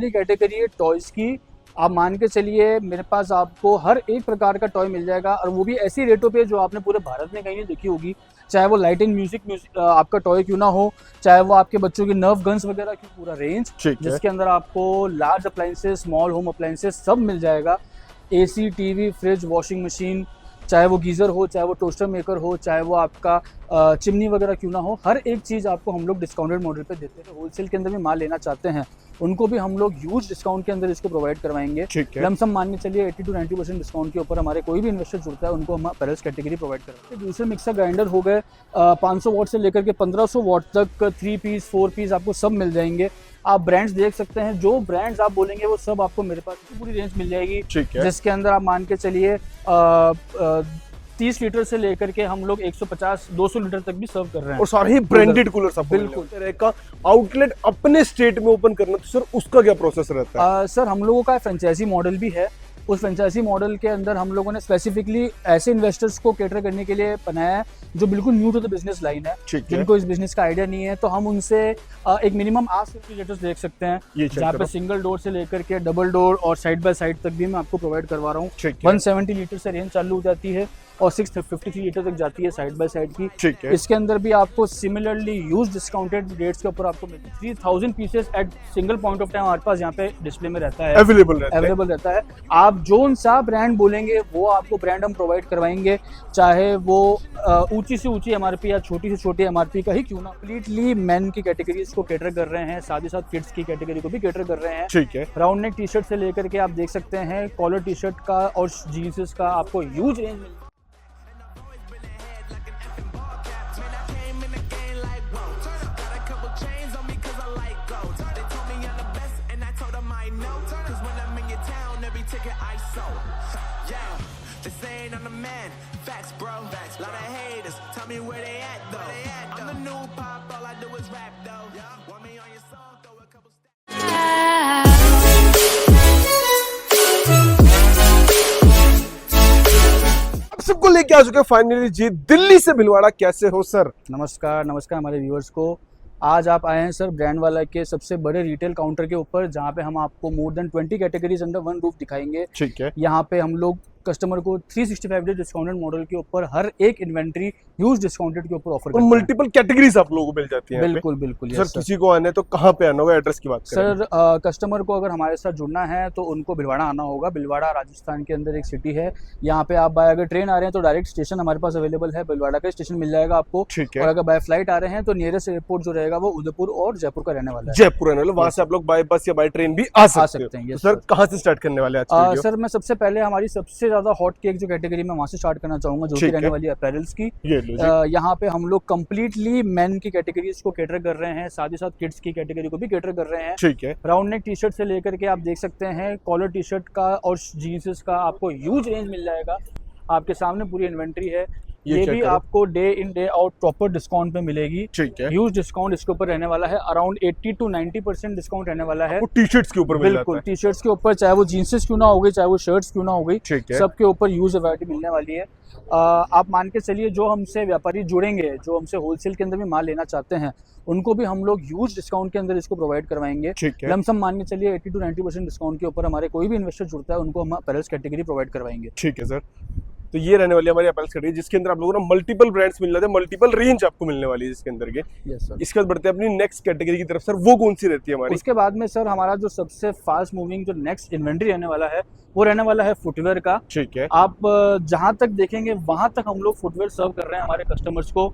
Category है toys की। आप मान के चलिए मेरे पास आपको हर एक प्रकार का टॉय मिल जाएगा, और वो भी ऐसी रेटों पे जो आपने पूरे भारत में कहीं नहीं देखी होगी। चाहे वो लाइट एंड म्यूजिक आपका टॉय क्यों ना हो, चाहे वो आपके बच्चों की नर्व गन्स वगैरह की पूरा रेंज, जिसके अंदर आपको large appliances, small home appliances सब मिल जाएगा। AC, TV, fridge, washing machine, चाहे वो गीज़र हो, चाहे वो टोस्टर मेकर हो, चाहे वो आपका चिमनी वगैरह क्यों ना हो, हर एक चीज़ आपको हम लोग डिस्काउंटेड मॉडल पे देते हैं। होलसेल के अंदर भी माल लेना चाहते हैं उनको भी हम लोग ह्यूज डिस्काउंट के अंदर इसको प्रोवाइड करवाएंगे। लमसम मान के चलिए 80 to 90% डिस्काउंट के ऊपर हमारे कोई भी इन्वेस्टर जुड़ता है उनको हम अपैरल्स कैटेगरी प्रोवाइड करते हैं। दूसरे मिक्सर ग्राइंडर हो गए 500 वाट से लेकर के 1500 वाट तक 3 पीस 4 पीस आपको सब मिल जाएंगे। आप ब्रांड्स देख सकते हैं, जो ब्रांड्स आप बोलेंगे वो सब आपको मेरे पास पूरी रेंज मिल जाएगी, जिसके अंदर आप मान के चलिए 30 लीटर से लेकर के हम लोग 150-200 लीटर तक भी सर्व कर रहे हैं, और सारे ही ब्रांडेड कूलर सब। बिल्कुल। तरह का आउटलेट अपने स्टेट में ओपन करना, तो सर उसका क्या प्रोसेस रहता है? सर हम लोगों का फ्रेंचाइजी मॉडल भी है। उस फ्रेंचाइजी मॉडल के अंदर हम लोगों ने स्पेसिफिकली ऐसे इन्वेस्टर्स को कैटर करने के लिए बनाया है जो बिल्कुल new to the business line है, जिनको इस बिजनेस का आइडिया नहीं है। तो हम उनसे एक मिनिमम 8 रेफ्रिजरेटर्स देख सकते हैं, जहाँ पे सिंगल डोर से लेकर के डबल डोर और साइड बाय साइड तक भी मैं आपको प्रोवाइड करवा रहा हूँ। 170 लीटर से रेंज चालू हो जाती है और 653 लीटर तक जाती है साइड बाय साइड की। इसके अंदर भी आपको सिमिलरली यूज डिस्काउंटेड रेट्स के ऊपर आपको 3000 pieces at single point of time हमारे पास यहाँ पे डिस्प्ले में रहता है, अवेलेबल रहता है। आप जो सा ब्रांड बोलेंगे वो आपको ब्रांड हम प्रोवाइड करवाएंगे, चाहे वो ऊंची से ऊंची एमआरपी या छोटी से छोटी एमआरपी का ही क्यों ना। कंप्लीटली मेन की कैटेगरीज को कैटर कर रहे हैं, साथ ही साथ किड्स की कैटेगरी को भी कैटर कर रहे हैं। ठीक है। राउंड नेक टी शर्ट से लेकर के आप देख सकते हैं कॉलर टी शर्ट का और जीन्स का आपको ह्यूज रेंज मिल। सबको लेके आ चुके फाइनली जी दिल्ली से भिलवाड़ा। कैसे हो सर? नमस्कार हमारे व्यूअर्स को। आज आप आए हैं सर ब्रांड वाला के सबसे बड़े रिटेल काउंटर के ऊपर, जहां पे हम आपको more than 20 categories under one roof दिखाएंगे। ठीक है। यहां पे हम लोग कस्टमर को 365 डे डिस्काउंटेड मॉडल के ऊपर हर एक इन्वेंट्री ह्यूज डिस्काउंटेड के ऊपर ऑफर करते हैं। मल्टीपल कैटेगरीज आप लोगों को मिल जाती हैं। बिल्कुल सर किसी को आना है तो कहाँ पे आना होगा, एड्रेस की बात करें? सर कस्टमर को अगर हमारे साथ जुड़ना है तो उनको भिलवाड़ा आना होगा। भिलवाड़ा राजस्थान के अंदर एक सिटी है। यहाँ पे आप बाय अगर ट्रेन आ रहे हैं तो डायरेक्ट स्टेशन हमारे पास अवेलेबल है, भिलवाड़ा का स्टेशन मिल जाएगा आपको। और अगर बाय फ्लाइट आ रहे हैं तो नियरेस्ट एयरपोर्ट जो रहेगा वो उदयपुर और जयपुर का रहने वाला है। जयपुर रहने वाला, वहाँ से आप लोग बाय बस या बाय ट्रेन भी आ सकते हैं। सर कहाँ से स्टार्ट करने वाले हैं? सर मैं सबसे पहले हमारी सबसे ज्यादा हॉट केक जो कैटेगरी में वहां से स्टार्ट करना चाहूंगा, जो कि रहने वाली है अपैरल्स की। यहाँ पे हम लोग कंप्लीटली मेन की कैटेगरीज को कैटर कर रहे हैं, साथ ही साथ किड्स की कैटेगरी को भी कैटर कर रहे हैं। ठीक है। राउंड नेक टी शर्ट से लेकर के आप देख सकते हैं कॉलर टी शर्ट का और जीन्स का आपको ह्यूज रेंज मिल जाएगा। आपके सामने पूरी इन्वेंट्री है। ये भी आपको day in day out proper discount पे मिलेगी। ठीक है। ह्यूज डिस्काउंट इसके ऊपर रहने वाला है, अराउंड 80 to 90% डिस्काउंट रहने वाला है। टी शर्ट्स के ऊपर बिल्कुल, टी शर्ट्स के ऊपर, चाहे वो जीन्सेस क्यों ना हो गई, चाहे वो शर्ट्स क्यों ना हो गई, सबके ऊपर ह्यूज वैरायटी मिलने वाली है। आप मान के चलिए जो हमसे व्यापारी जुड़ेंगे, जो हमसे होलसेल के अंदर भी माल लेना चाहते हैं उनको भी हम लोग ह्यूज डिस्काउंट के अंदर इसको प्रोवाइड करवाएंगे। लमसम मान के चलिए 80 to 90% डिस्काउंट के ऊपर हमारे कोई भी इन्वेस्टर जुड़ता है उनको हम अपैरल्स कैटेगरी प्रोवाइड करवाएंगे। ठीक है सर। तो ये रहने वाली हमारी अपैरल्स कैटेगरी, जिसके अंदर आप लोगों को मल्टीपल ब्रांड्स मिल जाते हैं, मल्टीपल रेंज आपको मिलने वाली है जिसके अंदर के। इसके बाद बढ़ते हैं अपनी नेक्स्ट कैटेगरी की तरफ। सर वो कौन सी रहती है हमारी? उसके बाद में सर हमारा जो सबसे फास्ट मूविंग जो नेक्स्ट इन्वेंट्री रहने वाला है वो रहने वाला है फुटवेयर का। ठीक है। आप जहां तक देखेंगे वहां तक हम लोग फुटवेयर सर्व कर रहे हैं हमारे कस्टमर्स को।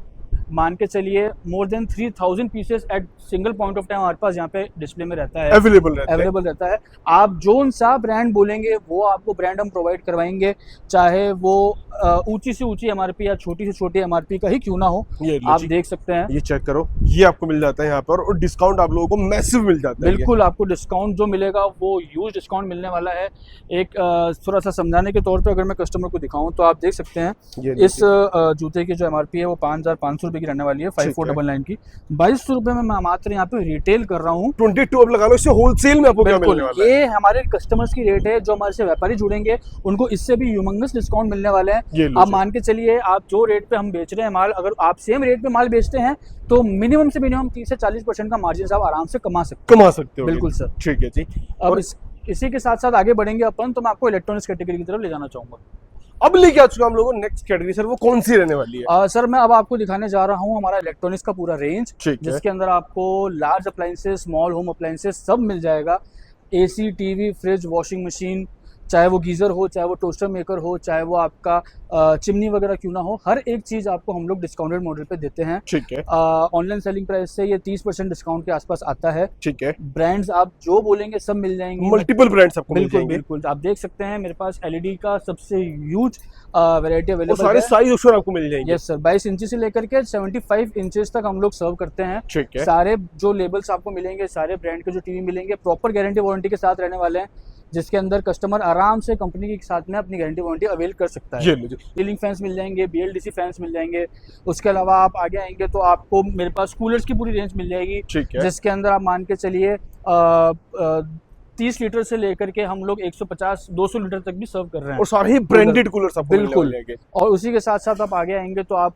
मान के चलिए more than 3000 pieces at single point of time हमारे पास यहाँ पे डिस्प्ले में रहता है, अवेलेबल रहता है। आप जो सा ब्रांड बोलेंगे वो आपको ब्रांड हम प्रोवाइड करवाएंगे, चाहे वो ऊंची से ऊंची एमआरपी या छोटी से छोटी एमआरपी का ही क्यों ना हो। आप देख सकते हैं, ये चेक करो, ये आपको मिल जाता है यहाँ पर, और डिस्काउंट आप लोगों को मैसिव मिल जाता है। बिल्कुल, आपको डिस्काउंट जो मिलेगा वो ह्यूज डिस्काउंट मिलने वाला है। एक थोड़ा सा समझाने के तौर पे अगर मैं कस्टमर को दिखाऊं तो आप देख सकते हैं इस जूते की जो एमआरपी है वो 5500 2200 रुपए की रहने वाली है, 5499 की। 2200 रुपए में मैं मात्र यहाँ पे रिटेल कर रहा हूँ। 22 अब लगा लो, इससे होलसेल में आपको क्या मिलने वाला है? ये हमारे कस्टमर्स की रेट है, जो हमारे से व्यापारी जुड़ेंगे उनको इससे भी ह्यूमंगस डिस्काउंट मिलने वाले हैं। आप मान के चलिए, आप जो रेट पे हम बेच रहे हैं माल, अगर आप सेम रेट पे माल बेचते हैं तो मिनिमम से मिनिमम 30 से 40% का मार्जिन आप आराम से कमा सकते हो। बिल्कुल सर। ठीक है जी। अब इसी के साथ साथ आगे बढ़ेंगे अपन, तो मैं आपको इलेक्ट्रॉनिक्स कैटेगरी की तरफ ले जाना चाहूंगा। अब लेके आ चुका हम लोगों नेक्स्ट कैटेगरी, सर वो कौन सी रहने वाली है? सर मैं अब आपको दिखाने जा रहा हूँ हमारा इलेक्ट्रॉनिक्स का पूरा रेंज, जिसके अंदर आपको large appliances, small home appliances सब मिल जाएगा। AC, TV, fridge, washing machine, चाहे वो गीज़र हो, चाहे वो टोस्टर मेकर हो, चाहे वो आपका चिमनी वगैरह क्यों ना हो, हर एक चीज़ आपको हम लोग डिस्काउंटेड मॉडल पे देते हैं। ठीक है। ऑनलाइन सेलिंग प्राइस से ये 30% डिस्काउंट के आसपास आता है। ठीक है। ब्रांड्स आप जो बोलेंगे सब मिल जाएंगे, मल्टीपल ब्रांड्स आपको मिल बिल्कुल जाएंगे। बिल्कुल। आप देख सकते हैं मेरे पास एलईडी का सबसे ह्यूज वैरायटी अवेलेबल है। सारे साइज ऑप्शन आपको मिल जाएंगे। यस सर, 22 इंच से लेकर के 75 इंचेस तक हम लोग सर्व करते हैं। ठीक है। सारे जो लेबल्स आपको मिलेंगे, सारे ब्रांड के जो टीवी मिलेंगे, प्रॉपर गारंटी वारंटी के साथ रहने वाले हैं, जिसके अंदर कस्टमर आराम से कंपनी के साथ में अपनी गारंटी वारंटी अवेल कर सकता है। सीलिंग फैंस मिल जाएंगे, BLDC फैंस मिल जाएंगे। उसके अलावा आप आगे आएंगे तो आपको मेरे पास कूलर्स की पूरी रेंज मिल जाएगी, जिसके अंदर आप मान के चलिए 30 लीटर से लेकर के हम लोग 150-200 लीटर तक भी सर्व कर रहे हैं, और सारे ब्रांडेड कूलर्स आपको बिल्कुल। और उसी के साथ साथ आप आगे आएंगे तो आप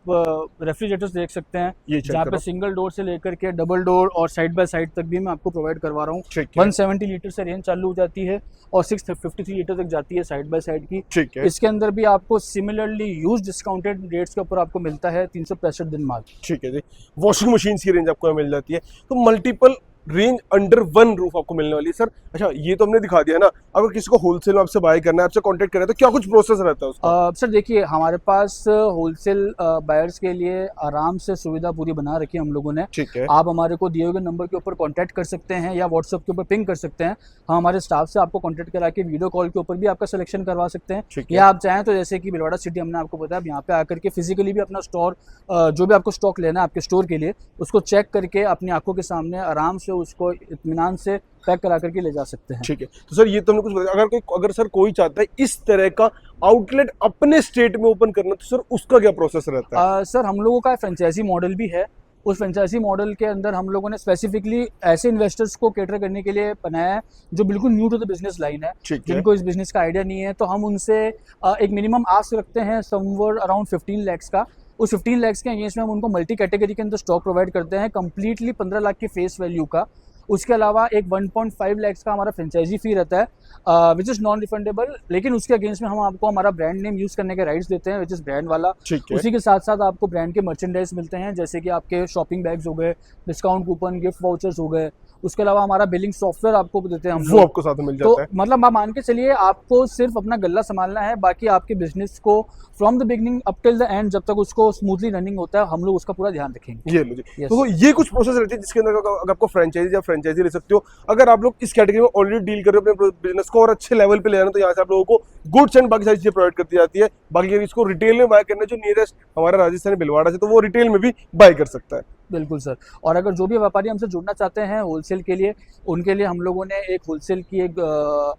रेफ्रिजरेटर्स देख सकते हैं, जहाँ पे सिंगल डोर से लेकर के डबल डोर और साइड बाय साइड तक भी मैं आपको प्रोवाइड करवा रहा हूँ। 170 लीटर से रेंज चालू हो जाती है और 653 लीटर तक जाती है साइड बाय साइड की। ठीक है। इसके अंदर भी आपको सिमिलरली यूज डिस्काउंटेड रेट्स के ऊपर आपको मिलता है 365 दिन माल। ठीक है जी। वॉशिंग मशीन की रेंज आपको मिल जाती है, तो multiple range under one roof आपको मिलने वाली है। सर अच्छा, ये तो हमने दिखा दिया ना, अगर किसी को होलसेल में आपसे बाय करना है, आपसे कांटेक्ट करना है, तो क्या कुछ प्रोसेस रहता है उसका? सर देखिए, हमारे पास होलसेल बायर्स के लिए आराम से सुविधा पूरी बना रखी है हम लोगों ने। ठीक है। आप हमारे को दिए हुए नंबर के ऊपर कांटेक्ट कर सकते हैं या व्हाट्सएप के ऊपर पिंग कर सकते हैं। हम हमारे स्टाफ से आपको कांटेक्ट करा के वीडियो कॉल के ऊपर भी आपका सिलेक्शन करवा सकते हैं, या आप चाहें तो जैसे कि भिलवाड़ा सिटी हमने आपको बताया, यहाँ पे आकर के फिजिकली भी अपना स्टोर, जो भी आपको स्टॉक लेना है आपके स्टोर के लिए, उसको चेक करके अपनी आंखों के सामने आराम से उसको इत्मीनान से पैक करा करके ले जा सकते हैं। ठीक है। तो सर ये तो हमने कुछ बताया, अगर सर कोई चाहता है इस तरह का आउटलेट अपने स्टेट में ओपन करना, तो सर उसका क्या प्रोसेस रहता है? सर हम लोगों का फ्रेंचाइजी मॉडल भी है। उस फ्रेंचाइजी मॉडल के अंदर हम लोगों ने स्पेसिफिकली ऐसे इन्वेस्टर्स को कैटर करने के लिए बनाया है जो बिल्कुल new to the business line है, जिनको इस बिजनेस का आइडिया नहीं है। तो हम उनसे एक मिनिमम आस्क रखते हैं समवेयर अराउंड 15 लाख का। उस 15 लाख के अगेंस्ट में हम उनको मल्टी कैटेगरी के अंदर स्टॉक प्रोवाइड करते हैं, कंप्लीटली 15 लाख की फेस वैल्यू का। उसके अलावा एक 1.5 लाख का हमारा फ्रेंचाइजी फी रहता है, विच इज़ नॉन रिफंडेबल, लेकिन उसके अगेंस्ट में हम आपको हमारा ब्रांड नेम यूज़ करने के राइट्स देते हैं, विच इज़ ब्रांड वाला। उसी के साथ साथ आपको ब्रांड के मर्चेंडाइज मिलते हैं, जैसे कि आपके शॉपिंग बैग्स हो गए, डिस्काउंट कूपन, गिफ्ट वाउचर्स हो गए। उसके अलावा हमारा बिलिंग सॉफ्टवेयर आपको देते हैं हम, वो आपको साथ में मिल जाता है। तो मतलब आप मान के चलिए, आपको सिर्फ अपना गल्ला संभालना है, बाकी आपके बिजनेस को from the beginning up till the end, जब तक उसको स्मूथली रनिंग होता है, हम लोग उसका पूरा ध्यान रखेंगे। ये मुझे तो ये कुछ प्रोसेस रहती है जिसके अंदर अगर आपको फ्रेंचाइजी ले सकते हो। अगर आप लोग इस कैटेगरी में ऑलरेडी डील कर रहे हो अपने बिजनेस को और अच्छे लेवल पे ले जाना, तो यहाँ से आप लोगों को गुड्स एंड बाकी सारी चीजें प्रोवाइड करती जाती है। बाकी अगर इसको रिटेल में बाय करना है, जो नियरेस्ट हमारा राजस्थान भिलवाड़ा से, तो वो रिटेल में भी बाय कर सकता है। बिल्कुल सर। और अगर जो भी व्यापारी हमसे जुड़ना चाहते हैं होलसेल के लिए, उनके लिए हम लोगों ने एक होलसेल की एक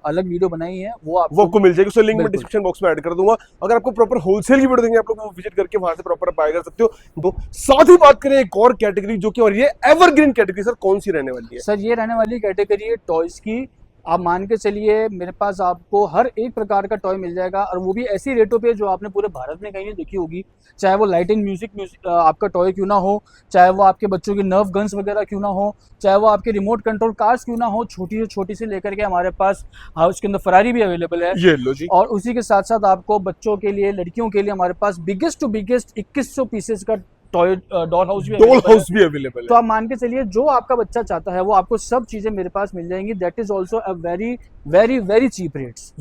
अलग वीडियो बनाई है, वो आपको मिल जाएगी। उसका लिंक मैं डिस्क्रिप्शन बॉक्स में ऐड कर दूंगा। अगर आपको प्रॉपर होलसेल की वीडियो देंगे, आप लोग वो विजिट करके वहां से प्रॉपर बाय कर सकते हो। तो साथ ही बात करें एक और कैटेगरी जो कि, और ये एवरग्रीन कैटेगरी सर कौन सी रहने वाली है? सर ये रहने वाली कैटेगरी है टॉयज की। आप मान के चलिए, मेरे पास आपको हर एक प्रकार का टॉय मिल जाएगा, और वो भी ऐसी रेटों पे जो आपने पूरे भारत में कहीं नहीं देखी होगी। चाहे वो लाइट एंड म्यूजिक आपका टॉय क्यों ना हो, चाहे वो आपके बच्चों की नर्फ गन्स वगैरह क्यों ना हो, चाहे वो आपके रिमोट कंट्रोल कार्स क्यों ना हो, छोटी से छोटी से लेकर के हमारे पास उसके अंदर फरारी भी अवेलेबल है। ये लो जी। और उसी के साथ साथ आपको बच्चों के लिए, लड़कियों के लिए हमारे पास बिगेस्ट टू बिगेस्ट 2100 पीसेस का टॉय डॉल हाउस भी अवेलेबल है। तो आप मान के चलिए, जो आपका बच्चा चाहता है वो आपको सब चीजें मेरे पास मिल जाएंगी। That is also a very very very cheap rates.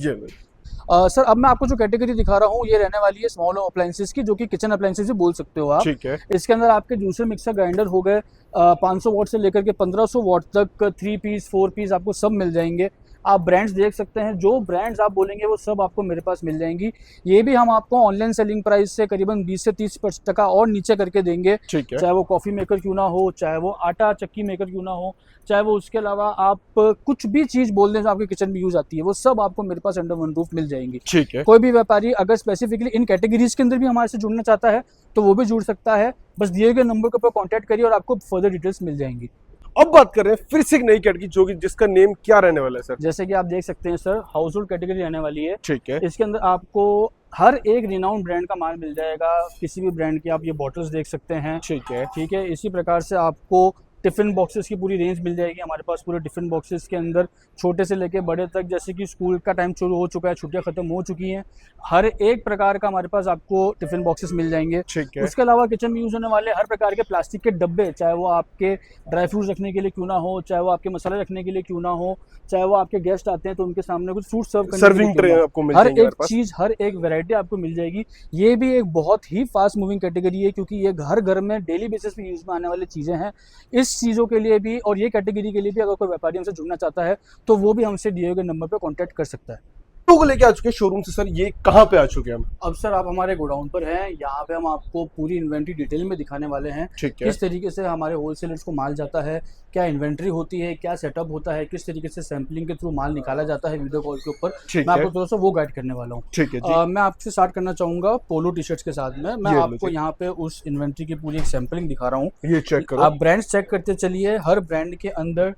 Sir अब मैं आपको जो कैटेगरी दिखा रहा हूँ, ये रहने वाली है स्मॉल होम अप्लायंसेस की, जो कि किचन अप्लायंसेस भी बोल सकते हो आप। ठीक है। इसके अंदर आपके जूसर, मिक्सर, ग्राइंडर हो गए, 500 वाट से लेकर के 1500 वाट तक 3 पीस 4 पीस आपको सब मिल जाएंगे। आप ब्रांड्स देख सकते हैं, जो ब्रांड्स आप बोलेंगे वो सब आपको मेरे पास मिल जाएंगी। ये भी हम आपको ऑनलाइन सेलिंग प्राइस से करीबन 20 से 30% और नीचे करके देंगे। ठीक है। चाहे वो कॉफ़ी मेकर क्यों ना हो, चाहे वो आटा चक्की मेकर क्यों ना हो, चाहे वो उसके अलावा आप कुछ भी चीज़ बोल दें जो आपके किचन में यूज आती है, वो सब आपको मेरे पास अंडर वन रूफ मिल जाएंगी। ठीक है। कोई भी व्यापारी अगर स्पेसिफिकली इन कैटेगरीज के अंदर भी हमारे से जुड़ना चाहता है तो वो भी जुड़ सकता है। बस दिए गए नंबर के ऊपर कॉन्टैक्ट करिए और आपको फर्दर डिटेल्स मिल जाएंगी। अब बात कर रहे हैं फिर से एक नई कैटेगरी, जो कि जिसका नेम क्या रहने वाला है सर? जैसे कि आप देख सकते हैं सर, हाउस होल्ड कैटेगरी रहने वाली है। ठीक है। इसके अंदर आपको हर एक रिनाउंड ब्रांड का माल मिल जाएगा। किसी भी ब्रांड की आप ये बॉटल्स देख सकते हैं। ठीक है। ठीक है, इसी प्रकार से आपको टिफ़िन बॉक्सेस की पूरी रेंज मिल जाएगी। हमारे पास पूरे टिफ़िन बॉक्सेस के अंदर छोटे से लेके बड़े तक, जैसे कि स्कूल का टाइम शुरू हो चुका है, छुट्टियां खत्म हो चुकी हैं, हर एक प्रकार का हमारे पास आपको टिफ़िन बॉक्सेस मिल जाएंगे। ठीक है। उसके अलावा किचन में यूज़ होने वाले हर प्रकार के प्लास्टिक के डब्बे, चाहे वो आपके ड्राई फ्रूट्स रखने के लिए क्यों ना हो, चाहे वो आपके मसाले रखने के लिए क्यों ना हो, चाहे वो आपके गेस्ट आते हैं तो उनके सामने कुछ फ्रूट सर्व करने सर्विंग ट्रे आपको मिल हर जाएंगे एक चीज़, हर एक वैरायटी आपको मिल जाएगी। ये भी एक बहुत ही फास्ट मूविंग कैटेगरी है, क्योंकि ये हर घर में डेली बेसिस पे यूज़ में आने वाली चीज़ें हैं। इस चीज़ों के लिए भी और ये कैटेगरी के लिए भी अगर कोई व्यापारी हमसे जुड़ना चाहता है तो वो भी हमसे दिए गए नंबर पे कांटेक्ट कर सकता है। को लेके आ चुके हैं शोरूम से सर, ये कहाँ पे आ चुके हैं हम? अब सर आप हमारे गोडाउन पर हैं, यहाँ पे हम आपको पूरी इन्वेंट्री डिटेल में दिखाने वाले हैं। ठीक है। किस तरीके से हमारे होलसेलर्स को माल जाता है, क्या इन्वेंट्री होती है, क्या सेटअप होता है, किस तरीके से सैंपलिंग के थ्रू माल निकाला जाता है वीडियो कॉल के ऊपर, ठीक मैं है। आपको थोड़ा सा वो गाइड करने वाला हूँ। ठीक है जी। मैं आपसे स्टार्ट करना चाहूँगा पोलो टी शर्ट्स के साथ में। मैं ये लो आपको जी। यहाँ पे उस इन्वेंट्री की पूरी एक सैंपलिंग दिखा रहा हूँ। ये चेक करो। आप ब्रांड्स चेक करते चलिए। हर ब्रांड के अंदर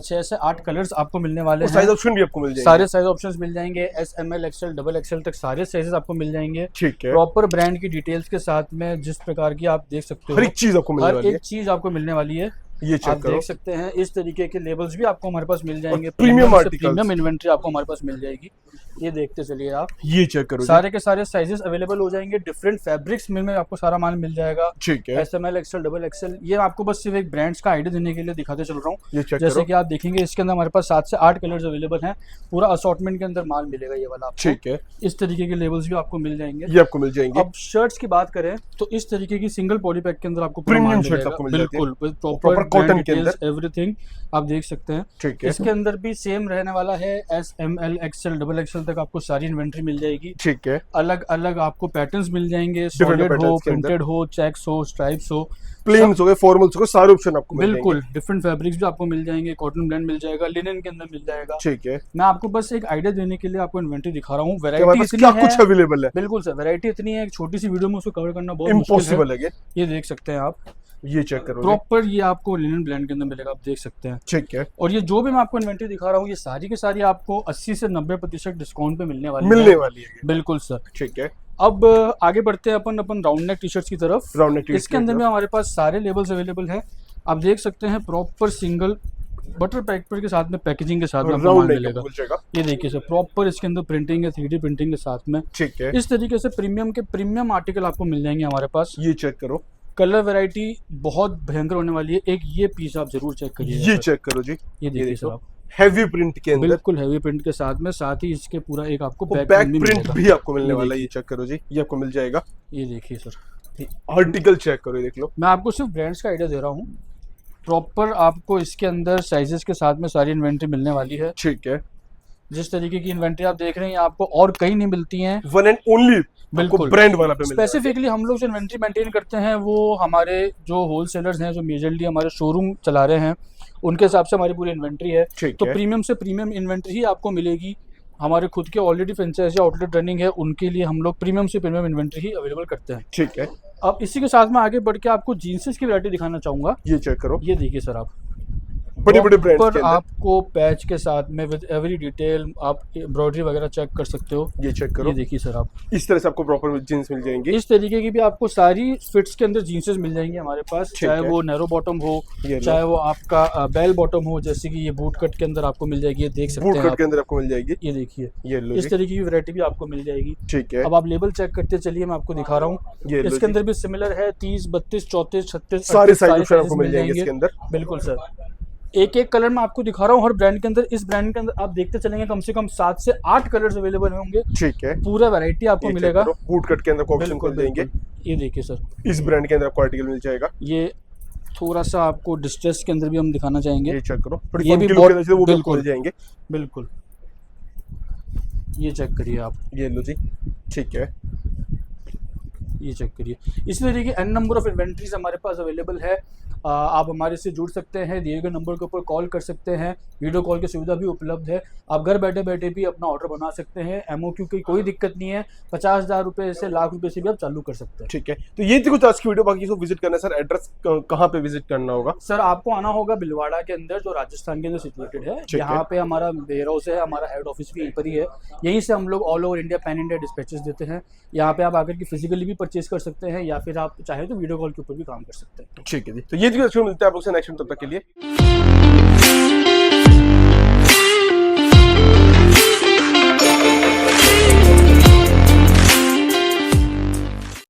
6 से 8 कलर्स आपको मिलने वाले और हैं। साइज ऑप्शन भी आपको मिल जाएंगे। सारे साइज ऑप्शंस मिल जाएंगे, S, M L, XL, double XL तक सारे साइजेस आपको मिल जाएंगे। ठीक है। प्रॉपर ब्रांड की डिटेल्स के साथ में, जिस प्रकार की आप देख सकते हो, हर एक चीज आपको मिलने हर वाली एक है। चीज आपको मिलने वाली है। ये चेक आप करो। देख सकते हैं इस तरीके के लेबल्स भी आपको हमारे पास मिल जाएंगे। प्रीमियम से आर्टिकल्स। प्रीमियम इन्वेंट्री आपको हमारे पास मिल जाएगी। ये देखते चलिए आप, ये चेक करो जी। सारे के सारे साइजेस अवेलेबल हो जाएंगे। डिफरेंट फैब्रिक्स में आपको सारा माल मिल जाएगा। ठीक है। S, M L, XL, double XL. ये आपको बस सिर्फ एक ब्रांड्स का आइडिया देने के लिए दिखाते चल रहा हूँ। ये चेक जैसे करो। कि आप देखेंगे इसके अंदर हमारे पास 7 से 8 कलर्स अवेलेबल हैं। पूरा असॉर्टमेंट के अंदर माल मिलेगा ये वाला आपको। ठीक है। इस तरीके के लेबल्स भी आपको मिल जाएंगे। ये आपको मिल जाएंगे। अब शर्ट्स की बात करें तो इस तरीके की सिंगल पॉली पैक के अंदर आपको पूरा प्रीमियम माल शर्ट्स मिलेगा। आपको मिल जाती है। बिल्कुल प्रॉपर प्रॉपर कॉटन के अंदर। एवरीथिंग आप देख सकते हैं। ठीक है। इसके अंदर भी सेम रहने वाला है। S, M L, XL, double XL तक आपको सारी इन्वेंट्री मिल जाएगी। ठीक है। अलग अलग आपको पैटर्न्स मिल जाएंगे, Different सॉलिड हो, patterns के अंदर। प्रिंटेड हो, चेक्स हो, स्ट्राइप्स हो, प्लेन्स हो गए, फॉर्मल्स हो गए, सारे ऑप्शन आपको मिल जाएंगे। बिल्कुल डिफरेंट फैब्रिक्स भी आपको मिल जाएंगे। कॉटन ब्लेंड मिल जाएगा, लिनन के अंदर मिल जाएगा। ठीक है। मैं आपको बस एक आइडिया देने के लिए आपको इन्वेंट्री दिखा रहा हूँ। हमारे वैरायटी पास इतनी क्या है, कुछ अवेलेबल है? बिल्कुल सर, वैरायटी इतनी है, एक छोटी सी वीडियो में उसको कवर करना बहुत मुश्किल इम्पॉसिबल है। है ये। ये देख सकते हैं आप, ये चेक करो जी। प्रॉपर ये आपको लिनन ब्लेंड के अंदर मिलेगा, आप देख सकते हैं। ठीक है। और ये जो भी मैं आपको इन्वेंट्री दिखा रहा हूँ, ये सारी की सारी आपको 80 से 90% डिस्काउंट पे मिलने वाली है। बिल्कुल सर। ठीक है। अब आगे बढ़ते हैं अपन राउंड नेक टी शर्ट्स की तरफ। राउंड नेक टी-शर्ट इसके अंदर में हमारे पास सारे लेबल्स अवेलेबल हैं। आप देख सकते हैं प्रॉपर सिंगल बटर पैकेट के साथ में, पैकेजिंग के साथ में आपको माल मिलेगा। ये देखिए सर, प्रॉपर इसके अंदर प्रिंटिंग है, 3D प्रिंटिंग के साथ में। ठीक है। इस तरीके से प्रीमियम आर्टिकल आपको मिल जाएंगे हमारे पास। ये चेक करो। कलर वैरायटी बहुत भयंकर होने वाली है। एक ये पीस आप जरूर चेक करिए। ये चेक करो जी। ये देखिए सर आप, हैवी प्रिंट के अंदर, बिल्कुल हैवी प्रिंट के साथ में, साथ ही इसके पूरा एक आपको बैक प्रिंट भी आपको मिलने वाला है। ये चेक करो जी, ये आपको मिल जाएगा। ये देखिए सर, आर्टिकल चेक करो, ये देख लो। मैं आपको सिर्फ ब्रांड्स का आइडिया दे रहा हूँ। प्रॉपर आपको इसके अंदर साइजेस के साथ में सारी इन्वेंट्री मिलने वाली है। ठीक है। जिस तरीके की इन्वेंट्री आप देख रहे हैं, आपको और कहीं नहीं मिलती हैं। वन एंड ओनली बिल्कुल ब्रांड वाला पे मिलता है। स्पेसिफिकली हम लोग जो इन्वेंट्री मेंटेन करते हैं वो हमारे जो होलसेलर्स हैं, जो मेजरली हमारे शोरूम चला रहे हैं, उनके हिसाब से हमारी पूरी इन्वेंट्री है। ठीक तो है। प्रीमियम से प्रीमियम इन्वेंट्री ही आपको मिलेगी। हमारे खुद के ऑलरेडी फ्रेंचाइजी आउटलेट रनिंग है, उनके लिए हम लोग प्रीमियम से प्रीमियम इन्वेंट्री ही अवेलेबल करते हैं। ठीक है। अब इसी के साथ में आगे बढ़ के आपको जीन्सेस की वैरायटी दिखाना चाहूंगा। ये चेक करो। ये देखिए सर आप, बड़े बड़े ब्रांड्स पर के अंदर आपको पैच के साथ में विद एवरी डिटेल आप एम्ब्रॉयडरी वगैरह चेक कर सकते हो। ये चेक करो। ये देखिए सर आप, इस तरह से आपको प्रॉपर जींस मिल जाएंगे। इस तरीके की भी आपको सारी फिट्स के अंदर जीन्सेस मिल जाएंगी हमारे पास। ठीक चाहे है। वो नैरो बॉटम हो, ये लो। चाहे वो आपका बेल बॉटम हो, जैसे कि ये बूट कट के अंदर आपको मिल जाएगी। ये देख सकते बूट हैं कट आप, के अंदर आपको मिल जाएगी। ये देखिए, ये लो इस जी। तरीके की वैरायटी भी आपको मिल जाएगी। ठीक है। अब आप लेबल चेक करते चलिए, मैं आपको दिखा रहा हूँ। ये लो इसके जी। अंदर भी सिमिलर है, 30, 32, 34, 36 सारे साइज sizes आपको मिल जाएंगे इसके अंदर। बिल्कुल सर, एक एक कलर मैं आपको दिखा रहा हूँ हर ब्रांड के अंदर। इस ब्रांड के अंदर आप देखते चलेंगे कम से कम 7 से 8 कलर्स अवेलेबल होंगे। ठीक है। पूरा वैरायटी आपको ये चेक मिलेगा। करो। बूट कट के अंदर ऑप्शन बिल्कुल मिल जाएंगे। बिल्कुल। ये देखिए सर, इस ब्रांड के अंदर आपको आर्टिकल मिल जाएगा। ये थोड़ा सा आपको डिस्ट्रेस के अंदर भी हम दिखाना चाहेंगे। ये चेक करो, थोड़ी ये भी funky look बहुत के अंदर से वो भी बिल्कुल मिल जाएंगे। बिल्कुल, ये चेक करिए आप, ये लो जी, ठीक है। ये चेक करिए। इसी तरीके एन नंबर ऑफ इन्वेंट्रीज हमारे पास अवेलेबल है। आप हमारे से जुड़ सकते हैं, दिए गए नंबर के ऊपर कॉल कर सकते हैं, वीडियो कॉल की सुविधा भी उपलब्ध है। आप घर बैठे बैठे भी अपना ऑर्डर बना सकते हैं, एमओक्यू की कोई दिक्कत नहीं है। 50,000 रुपये से लाख रुपये से भी आप चालू कर सकते हैं। ठीक है, तो ये थी कुछ आज की वीडियो। बाकी इसको विजिट करना है सर, एड्रेस कहाँ पे विजिट करना होगा? सर आपको आना होगा भिलवाड़ा के अंदर, जो राजस्थान के अंदर सिचुएटेड है। ठीक यहाँ है। पे हमारा वेयर हाउस है, हमारा हेड ऑफिस भी यहीं पर ही है। यहीं से हम लोग all over India, pan India dispatches देते हैं। यहाँ पे आप आकर के फिजिकली भी परचेज कर सकते हैं, या फिर आप चाहे तो वीडियो कॉल के ऊपर भी काम कर सकते हैं। ठीक है जी, तो ये थी मिलते हैं आप लोग से नेक्स्ट, तब तक के लिए।